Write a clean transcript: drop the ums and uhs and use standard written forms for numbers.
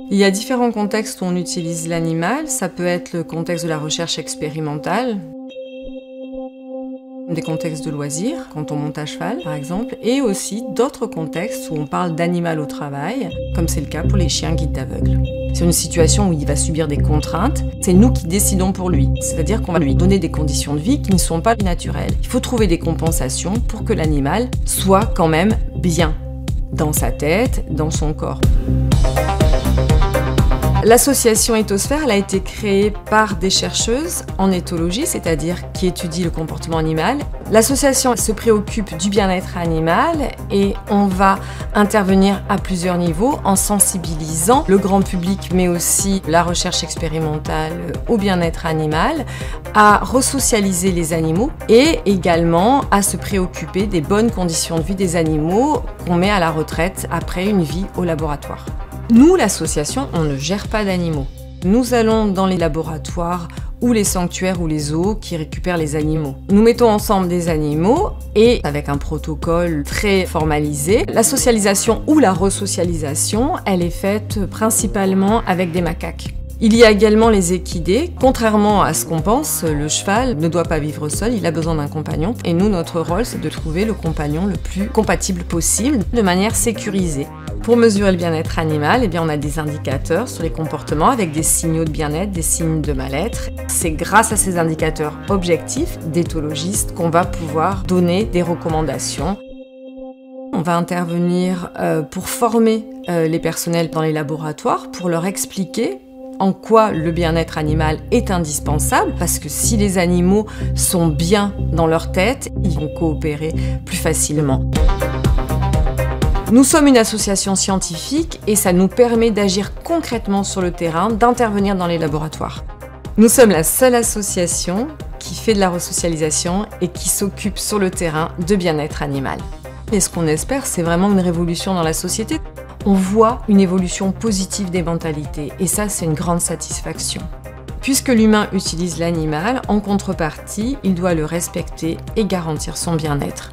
Il y a différents contextes où on utilise l'animal. Ça peut être le contexte de la recherche expérimentale, des contextes de loisirs, quand on monte à cheval par exemple, et aussi d'autres contextes où on parle d'animal au travail, comme c'est le cas pour les chiens guides d'aveugles. C'est une situation où il va subir des contraintes, c'est nous qui décidons pour lui. C'est-à-dire qu'on va lui donner des conditions de vie qui ne sont pas naturelles. Il faut trouver des compensations pour que l'animal soit quand même bien dans sa tête, dans son corps. L'association Ethosphère, elle a été créée par des chercheuses en éthologie, c'est-à-dire qui étudient le comportement animal. L'association se préoccupe du bien-être animal et on va intervenir à plusieurs niveaux en sensibilisant le grand public, mais aussi la recherche expérimentale au bien-être animal, à resocialiser les animaux et également à se préoccuper des bonnes conditions de vie des animaux qu'on met à la retraite après une vie au laboratoire. Nous, l'association, on ne gère pas d'animaux. Nous allons dans les laboratoires ou les sanctuaires ou les zoos qui récupèrent les animaux. Nous mettons ensemble des animaux et avec un protocole très formalisé. La socialisation ou la resocialisation, elle est faite principalement avec des macaques. Il y a également les équidés. Contrairement à ce qu'on pense, le cheval ne doit pas vivre seul, il a besoin d'un compagnon. Et nous, notre rôle, c'est de trouver le compagnon le plus compatible possible, de manière sécurisée. Pour mesurer le bien-être animal, eh bien, on a des indicateurs sur les comportements avec des signaux de bien-être, des signes de mal-être. C'est grâce à ces indicateurs objectifs d'éthologistes qu'on va pouvoir donner des recommandations. On va intervenir pour former les personnels dans les laboratoires, pour leur expliquer en quoi le bien-être animal est indispensable, parce que si les animaux sont bien dans leur tête, ils vont coopérer plus facilement. Nous sommes une association scientifique et ça nous permet d'agir concrètement sur le terrain, d'intervenir dans les laboratoires. Nous sommes la seule association qui fait de la resocialisation et qui s'occupe sur le terrain de bien-être animal. Et ce qu'on espère, c'est vraiment une révolution dans la société. On voit une évolution positive des mentalités et ça, c'est une grande satisfaction. Puisque l'humain utilise l'animal, en contrepartie, il doit le respecter et garantir son bien-être.